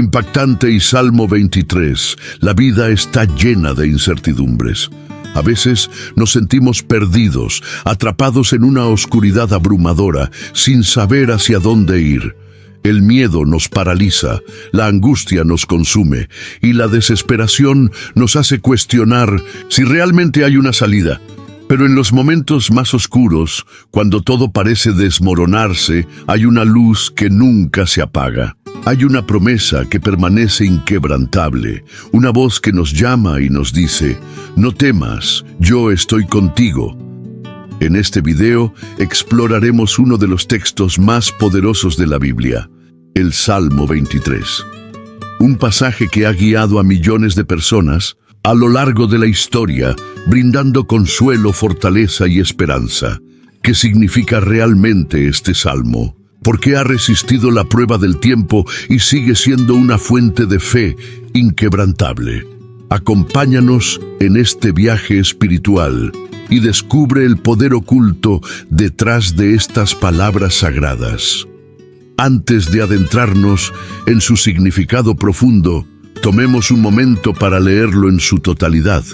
Impactante y Salmo 23. La vida está llena de incertidumbres. A veces nos sentimos perdidos, atrapados en una oscuridad abrumadora, sin saber hacia dónde ir. El miedo nos paraliza, la angustia nos consume y la desesperación nos hace cuestionar si realmente hay una salida. Pero en los momentos más oscuros, cuando todo parece desmoronarse, hay una luz que nunca se apaga. Hay una promesa que permanece inquebrantable, una voz que nos llama y nos dice: no temas, yo estoy contigo. En este video exploraremos uno de los textos más poderosos de la Biblia, el Salmo 23. Un pasaje que ha guiado a millones de personas a lo largo de la historia, brindando consuelo, fortaleza y esperanza. ¿Qué significa realmente este salmo? ¿Por qué ha resistido la prueba del tiempo y sigue siendo una fuente de fe inquebrantable? Acompáñanos en este viaje espiritual y descubre el poder oculto detrás de estas palabras sagradas. Antes de adentrarnos en su significado profundo, tomemos un momento para leerlo en su totalidad.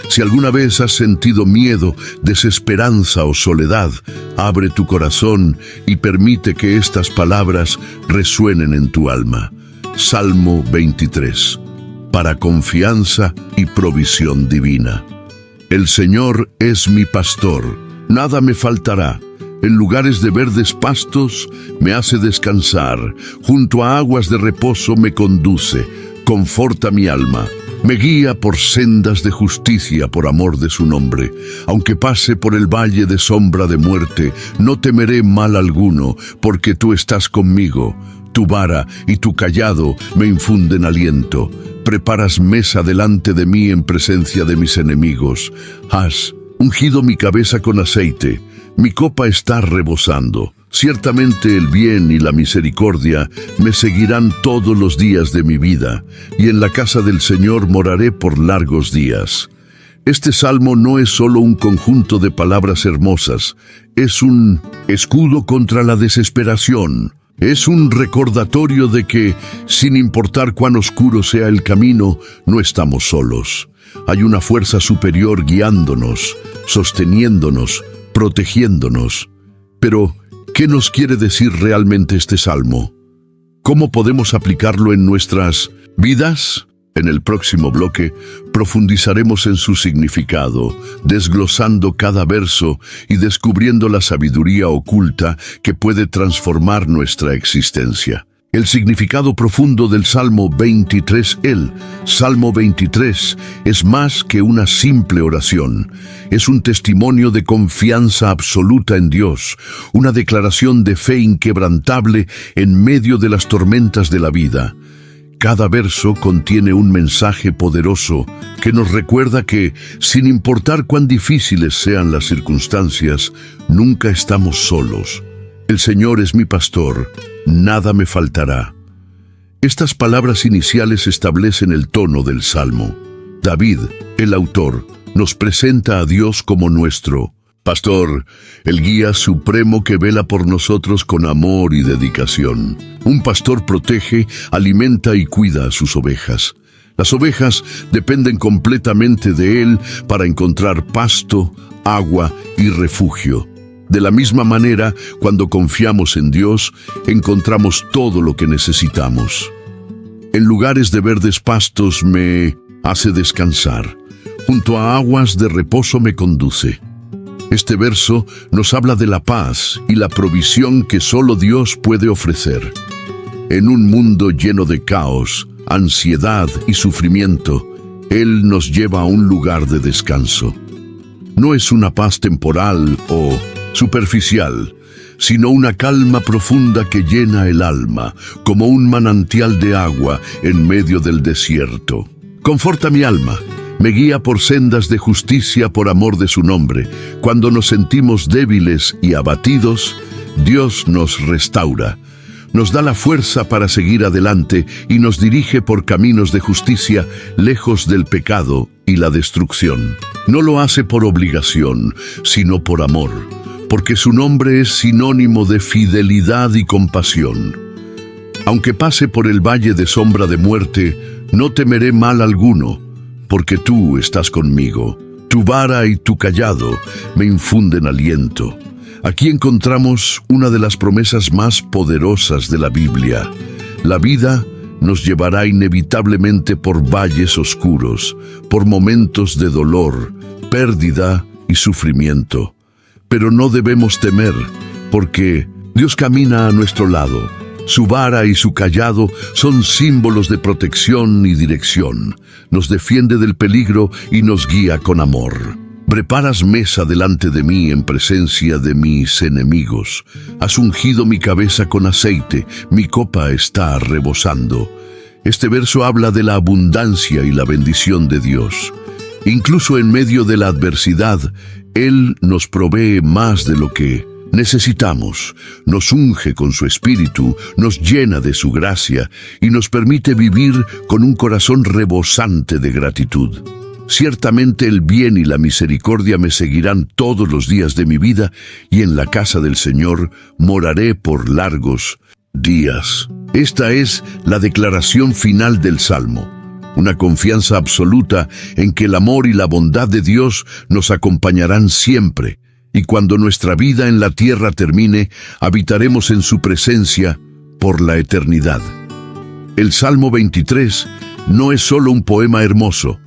Si alguna vez has sentido miedo, desesperanza o soledad, abre tu corazón y permite que estas palabras resuenen en tu alma. Salmo 23. Para confianza y provisión divina. El Señor es mi pastor, nada me faltará. En lugares de verdes pastos me hace descansar, junto a aguas de reposo me conduce, conforta mi alma. Me guía por sendas de justicia por amor de su nombre. Aunque pase por el valle de sombra de muerte, no temeré mal alguno, porque tú estás conmigo. Tu vara y tu cayado me infunden aliento. Preparas mesa delante de mí en presencia de mis enemigos. Has ungido mi cabeza con aceite. Mi copa está rebosando. Ciertamente el bien y la misericordia me seguirán todos los días de mi vida, y en la casa del Señor moraré por largos días. Este salmo no es solo un conjunto de palabras hermosas, es un escudo contra la desesperación. Es un recordatorio de que, sin importar cuán oscuro sea el camino, no estamos solos. Hay una fuerza superior guiándonos, sosteniéndonos, protegiéndonos. Pero, ¿qué nos quiere decir realmente este salmo? ¿Cómo podemos aplicarlo en nuestras vidas? En el próximo bloque profundizaremos en su significado, desglosando cada verso y descubriendo la sabiduría oculta que puede transformar nuestra existencia. El significado profundo del Salmo 23. El Salmo 23 es más que una simple oración. Es un testimonio de confianza absoluta en Dios, una declaración de fe inquebrantable en medio de las tormentas de la vida. Cada verso contiene un mensaje poderoso que nos recuerda que, sin importar cuán difíciles sean las circunstancias, nunca estamos solos. El Señor es mi pastor, nada me faltará. Estas palabras iniciales establecen el tono del Salmo. David, el autor, nos presenta a Dios como nuestro pastor, el guía supremo que vela por nosotros con amor y dedicación. Un pastor protege, alimenta y cuida a sus ovejas. Las ovejas dependen completamente de él para encontrar pasto, agua y refugio. De la misma manera, cuando confiamos en Dios, encontramos todo lo que necesitamos. En lugares de verdes pastos me hace descansar. Junto a aguas de reposo me conduce. Este verso nos habla de la paz y la provisión que solo Dios puede ofrecer. En un mundo lleno de caos, ansiedad y sufrimiento, Él nos lleva a un lugar de descanso. No es una paz temporal o superficial, sino una calma profunda que llena el alma, como un manantial de agua en medio del desierto. Conforta mi alma, me guía por sendas de justicia por amor de su nombre. Cuando nos sentimos débiles y abatidos, Dios nos restaura. Nos da la fuerza para seguir adelante y nos dirige por caminos de justicia, lejos del pecado y la destrucción. No lo hace por obligación, sino por amor, porque su nombre es sinónimo de fidelidad y compasión. Aunque pase por el valle de sombra de muerte, no temeré mal alguno, porque tú estás conmigo. Tu vara y tu cayado me infunden aliento. Aquí encontramos una de las promesas más poderosas de la Biblia. La vida nos llevará inevitablemente por valles oscuros, por momentos de dolor, pérdida y sufrimiento. Pero no debemos temer, porque Dios camina a nuestro lado. Su vara y su cayado son símbolos de protección y dirección. Nos defiende del peligro y nos guía con amor. Preparas mesa delante de mí en presencia de mis enemigos. Has ungido mi cabeza con aceite, mi copa está rebosando. Este verso habla de la abundancia y la bendición de Dios. Incluso en medio de la adversidad, Él nos provee más de lo que necesitamos, nos unge con su espíritu, nos llena de su gracia y nos permite vivir con un corazón rebosante de gratitud. Ciertamente el bien y la misericordia me seguirán todos los días de mi vida, y en la casa del Señor moraré por largos días. Esta es la declaración final del Salmo, una confianza absoluta en que el amor y la bondad de Dios nos acompañarán siempre, y cuando nuestra vida en la tierra termine, habitaremos en su presencia por la eternidad. El Salmo 23 no es solo un poema hermoso,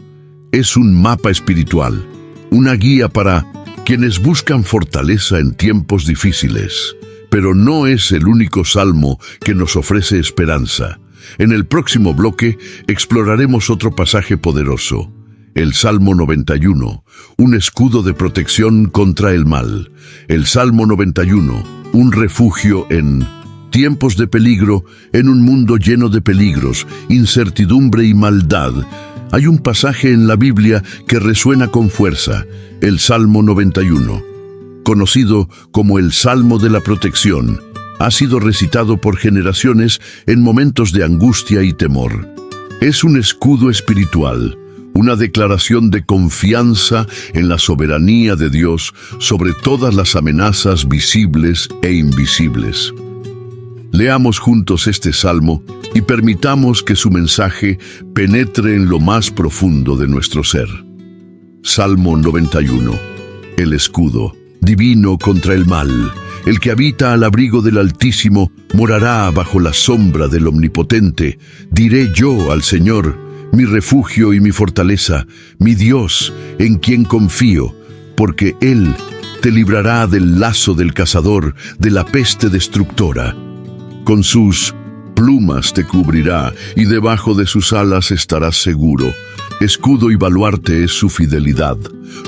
es un mapa espiritual, una guía para quienes buscan fortaleza en tiempos difíciles. Pero no es el único salmo que nos ofrece esperanza. En el próximo bloque exploraremos otro pasaje poderoso, el Salmo 91, un escudo de protección contra el mal. El Salmo 91, un refugio en tiempos de peligro, en un mundo lleno de peligros, incertidumbre y maldad. Hay un pasaje en la Biblia que resuena con fuerza, el Salmo 91. Conocido como el Salmo de la Protección, ha sido recitado por generaciones en momentos de angustia y temor. Es un escudo espiritual, una declaración de confianza en la soberanía de Dios sobre todas las amenazas visibles e invisibles. Leamos juntos este salmo y permitamos que su mensaje penetre en lo más profundo de nuestro ser. Salmo 91. El escudo, divino contra el mal. El que habita al abrigo del Altísimo morará bajo la sombra del Omnipotente. Diré yo al Señor, mi refugio y mi fortaleza, mi Dios, en quien confío, porque Él te librará del lazo del cazador, de la peste destructora. Con sus plumas te cubrirá, y debajo de sus alas estarás seguro. Escudo y baluarte es su fidelidad.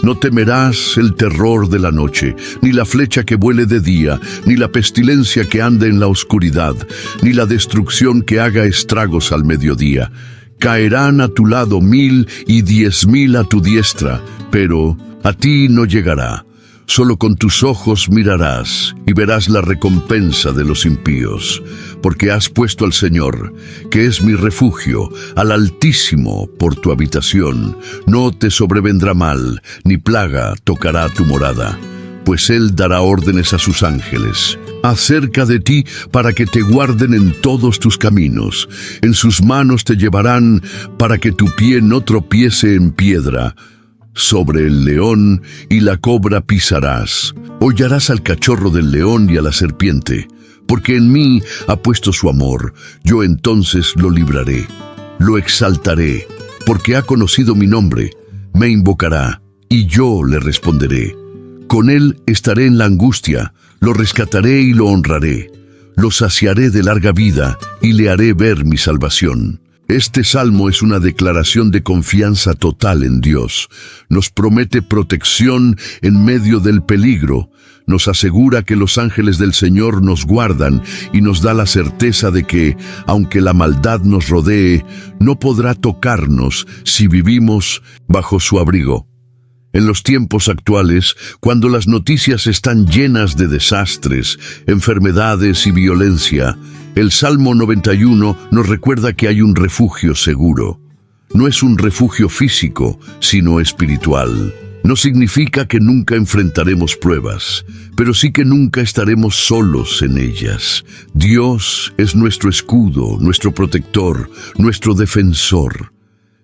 No temerás el terror de la noche, ni la flecha que vuele de día, ni la pestilencia que ande en la oscuridad, ni la destrucción que haga estragos al mediodía. Caerán a tu lado 1000 y 10,000 a tu diestra, pero a ti no llegará. Solo con tus ojos mirarás y verás la recompensa de los impíos, porque has puesto al Señor, que es mi refugio, al Altísimo por tu habitación. No te sobrevendrá mal, ni plaga tocará tu morada, pues Él dará órdenes a sus ángeles acerca de ti para que te guarden en todos tus caminos. En sus manos te llevarán para que tu pie no tropiece en piedra. Sobre el león y la cobra pisarás. Hollarás al cachorro del león y a la serpiente, porque en mí ha puesto su amor. Yo entonces lo libraré, lo exaltaré, porque ha conocido mi nombre. Me invocará, y yo le responderé. Con él estaré en la angustia, lo rescataré y lo honraré. Lo saciaré de larga vida y le haré ver mi salvación. Este salmo es una declaración de confianza total en Dios. Nos promete protección en medio del peligro. Nos asegura que los ángeles del Señor nos guardan y nos da la certeza de que, aunque la maldad nos rodee, no podrá tocarnos si vivimos bajo su abrigo. En los tiempos actuales, cuando las noticias están llenas de desastres, enfermedades y violencia, el Salmo 91 nos recuerda que hay un refugio seguro. No es un refugio físico, sino espiritual. No significa que nunca enfrentaremos pruebas, pero sí que nunca estaremos solos en ellas. Dios es nuestro escudo, nuestro protector, nuestro defensor.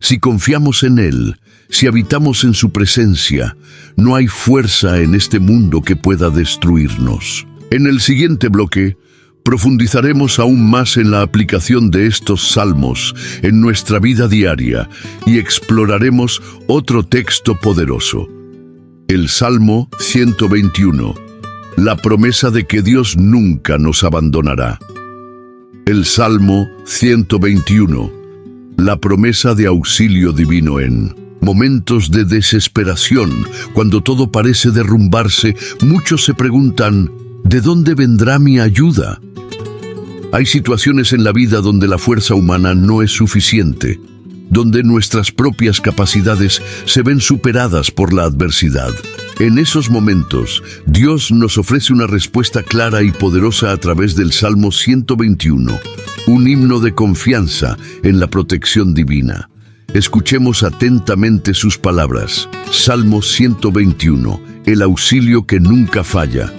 Si confiamos en Él, si habitamos en su presencia, no hay fuerza en este mundo que pueda destruirnos. En el siguiente bloque, profundizaremos aún más en la aplicación de estos salmos en nuestra vida diaria y exploraremos otro texto poderoso. El Salmo 121, la promesa de que Dios nunca nos abandonará. El Salmo 121, la promesa de auxilio divino en momentos de desesperación, cuando todo parece derrumbarse. Muchos se preguntan, ¿de dónde vendrá mi ayuda? Hay situaciones en la vida donde la fuerza humana no es suficiente, donde nuestras propias capacidades se ven superadas por la adversidad. En esos momentos, Dios nos ofrece una respuesta clara y poderosa a través del Salmo 121, un himno de confianza en la protección divina. Escuchemos atentamente sus palabras. Salmo 121, el auxilio que nunca falla.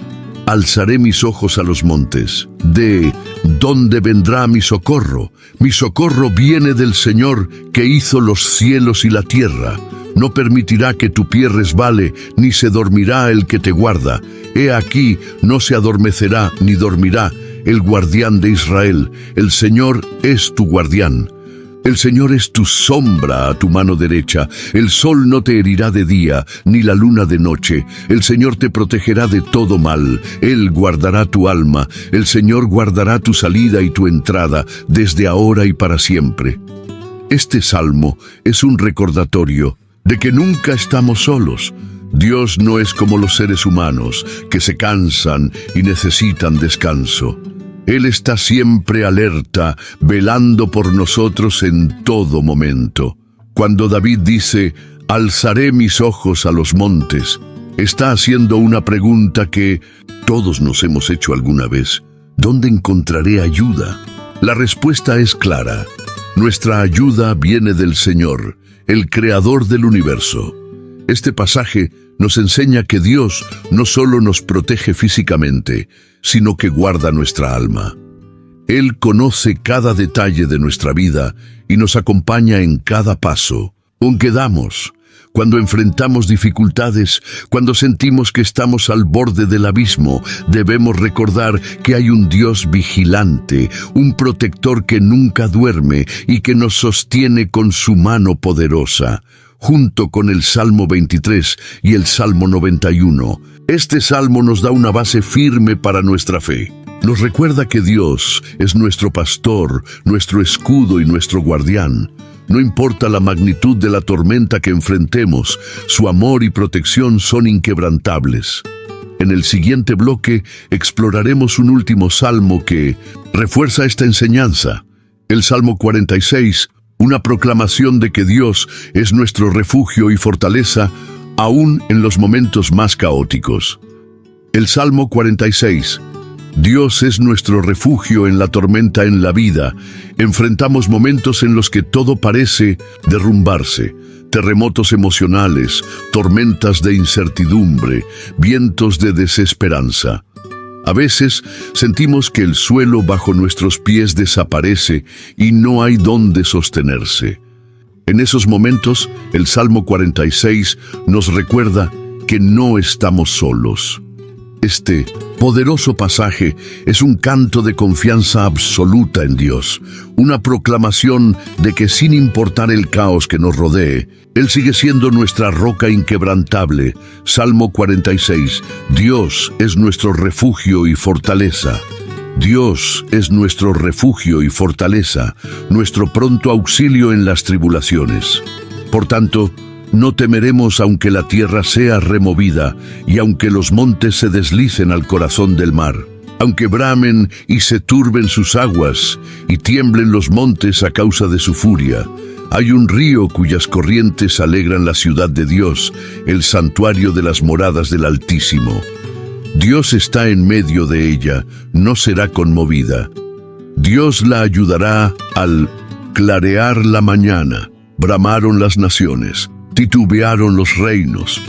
Alzaré mis ojos a los montes. ¿De dónde vendrá mi socorro? Mi socorro viene del Señor, que hizo los cielos y la tierra. No permitirá que tu pie resbale, ni se dormirá el que te guarda. He aquí, no se adormecerá ni dormirá el guardián de Israel. El Señor es tu guardián. El Señor es tu sombra a tu mano derecha. El sol no te herirá de día, ni la luna de noche. El Señor te protegerá de todo mal. Él guardará tu alma. El Señor guardará tu salida y tu entrada, desde ahora y para siempre. Este salmo es un recordatorio de que nunca estamos solos. Dios no es como los seres humanos, que se cansan y necesitan descanso. Él está siempre alerta, velando por nosotros en todo momento. Cuando David dice, alzaré mis ojos a los montes, está haciendo una pregunta que todos nos hemos hecho alguna vez. ¿Dónde encontraré ayuda? La respuesta es clara. Nuestra ayuda viene del Señor, el Creador del universo. Este pasaje nos enseña que Dios no solo nos protege físicamente, sino que guarda nuestra alma. Él conoce cada detalle de nuestra vida y nos acompaña en cada paso. Aunque damos, cuando enfrentamos dificultades, cuando sentimos que estamos al borde del abismo, debemos recordar que hay un Dios vigilante, un protector que nunca duerme y que nos sostiene con su mano poderosa. Junto con el Salmo 23 y el Salmo 91, este salmo nos da una base firme para nuestra fe. Nos recuerda que Dios es nuestro pastor, nuestro escudo y nuestro guardián. No importa la magnitud de la tormenta que enfrentemos, su amor y protección son inquebrantables. En el siguiente bloque exploraremos un último salmo que refuerza esta enseñanza. El Salmo 46, una proclamación de que Dios es nuestro refugio y fortaleza, aún en los momentos más caóticos. El Salmo 46. Dios es nuestro refugio en la tormenta en la vida. Enfrentamos momentos en los que todo parece derrumbarse. Terremotos emocionales, tormentas de incertidumbre, vientos de desesperanza. A veces sentimos que el suelo bajo nuestros pies desaparece y no hay dónde sostenerse. En esos momentos, el Salmo 46 nos recuerda que no estamos solos. Este poderoso pasaje es un canto de confianza absoluta en Dios, una proclamación de que sin importar el caos que nos rodee, Él sigue siendo nuestra roca inquebrantable. Salmo 46, Dios es nuestro refugio y fortaleza. Dios es nuestro refugio y fortaleza, nuestro pronto auxilio en las tribulaciones. Por tanto, no temeremos aunque la tierra sea removida y aunque los montes se deslicen al corazón del mar, aunque bramen y se turben sus aguas y tiemblen los montes a causa de su furia. Hay un río cuyas corrientes alegran la ciudad de Dios, el santuario de las moradas del Altísimo. Dios está en medio de ella, no será conmovida. Dios la ayudará al clarear la mañana. Bramaron las naciones, titubearon los reinos.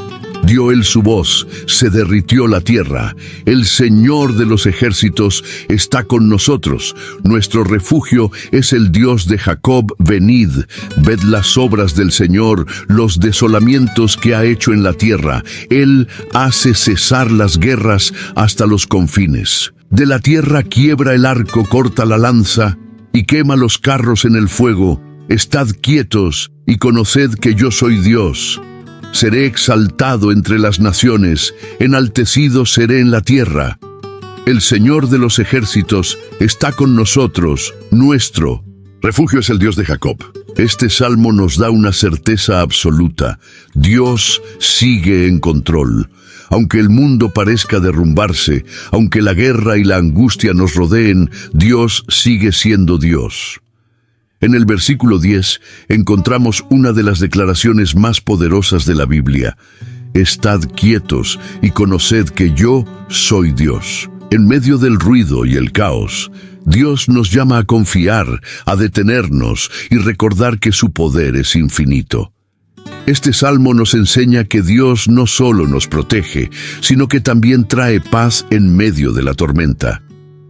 Dio él su voz, se derritió la tierra. El Señor de los ejércitos está con nosotros. Nuestro refugio es el Dios de Jacob. Venid, ved las obras del Señor, los desolamientos que ha hecho en la tierra. Él hace cesar las guerras hasta los confines. De la tierra quiebra el arco, corta la lanza y quema los carros en el fuego. Estad quietos y conoced que yo soy Dios. Seré exaltado entre las naciones, enaltecido seré en la tierra. El Señor de los ejércitos está con nosotros, nuestro refugio es el Dios de Jacob. Este salmo nos da una certeza absoluta. Dios sigue en control. Aunque el mundo parezca derrumbarse, aunque la guerra y la angustia nos rodeen, Dios sigue siendo Dios. En el versículo 10 encontramos una de las declaraciones más poderosas de la Biblia. Estad quietos y conoced que yo soy Dios. En medio del ruido y el caos, Dios nos llama a confiar, a detenernos y recordar que su poder es infinito. Este salmo nos enseña que Dios no solo nos protege, sino que también trae paz en medio de la tormenta.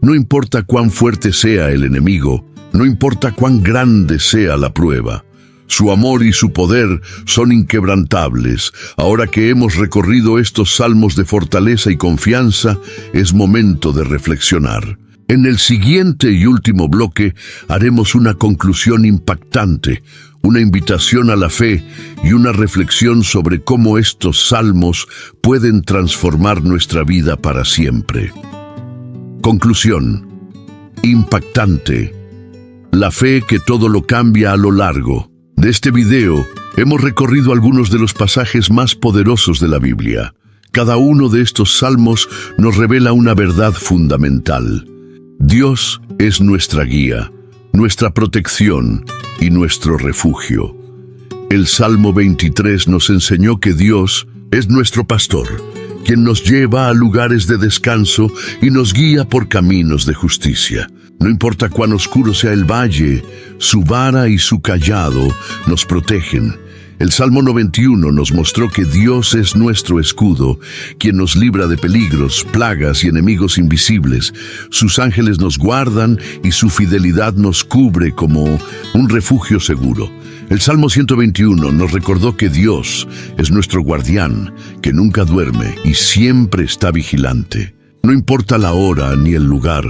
No importa cuán fuerte sea el enemigo, no importa cuán grande sea la prueba, su amor y su poder son inquebrantables. Ahora que hemos recorrido estos salmos de fortaleza y confianza, es momento de reflexionar. En el siguiente y último bloque haremos una conclusión impactante, una invitación a la fe y una reflexión sobre cómo estos salmos pueden transformar nuestra vida para siempre. Conclusión. Impactante. La fe que todo lo cambia. A lo largo de este video, hemos recorrido algunos de los pasajes más poderosos de la Biblia. Cada uno de estos salmos nos revela una verdad fundamental. Dios es nuestra guía, nuestra protección y nuestro refugio. El Salmo 23 nos enseñó que Dios es nuestro pastor, quien nos lleva a lugares de descanso y nos guía por caminos de justicia. No importa cuán oscuro sea el valle, su vara y su cayado nos protegen. El Salmo 91 nos mostró que Dios es nuestro escudo, quien nos libra de peligros, plagas y enemigos invisibles. Sus ángeles nos guardan y su fidelidad nos cubre como un refugio seguro. El Salmo 121 nos recordó que Dios es nuestro guardián, que nunca duerme y siempre está vigilante. No importa la hora ni el lugar,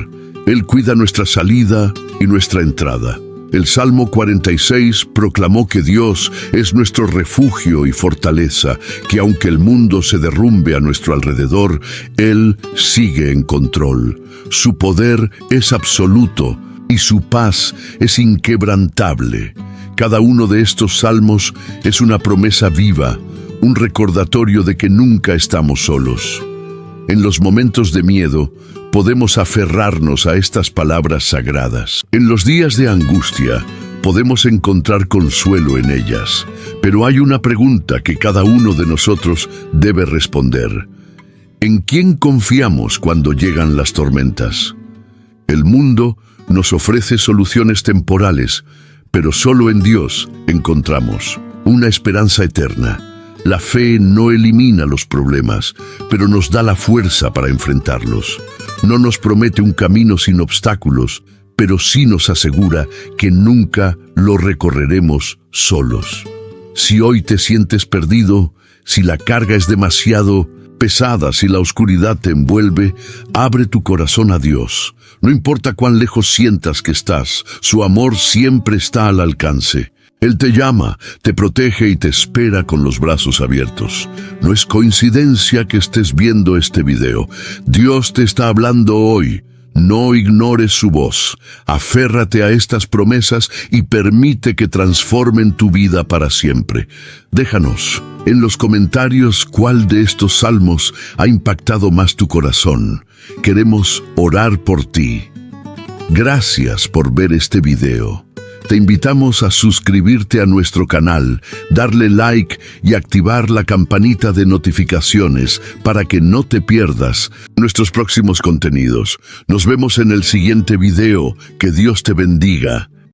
Él cuida nuestra salida y nuestra entrada. El Salmo 46 proclamó que Dios es nuestro refugio y fortaleza, que aunque el mundo se derrumbe a nuestro alrededor, Él sigue en control. Su poder es absoluto y su paz es inquebrantable. Cada uno de estos salmos es una promesa viva, un recordatorio de que nunca estamos solos. En los momentos de miedo, podemos aferrarnos a estas palabras sagradas. En los días de angustia, podemos encontrar consuelo en ellas. Pero hay una pregunta que cada uno de nosotros debe responder. ¿En quién confiamos cuando llegan las tormentas? El mundo nos ofrece soluciones temporales, pero solo en Dios encontramos una esperanza eterna. La fe no elimina los problemas, pero nos da la fuerza para enfrentarlos. No nos promete un camino sin obstáculos, pero sí nos asegura que nunca lo recorreremos solos. Si hoy te sientes perdido, si la carga es demasiado pesada, si la oscuridad te envuelve, abre tu corazón a Dios. No importa cuán lejos sientas que estás, su amor siempre está al alcance. Él te llama, te protege y te espera con los brazos abiertos. No es coincidencia que estés viendo este video. Dios te está hablando hoy. No ignores su voz. Aférrate a estas promesas y permite que transformen tu vida para siempre. Déjanos en los comentarios cuál de estos salmos ha impactado más tu corazón. Queremos orar por ti. Gracias por ver este video. Te invitamos a suscribirte a nuestro canal, darle like y activar la campanita de notificaciones para que no te pierdas nuestros próximos contenidos. Nos vemos en el siguiente video. Que Dios te bendiga.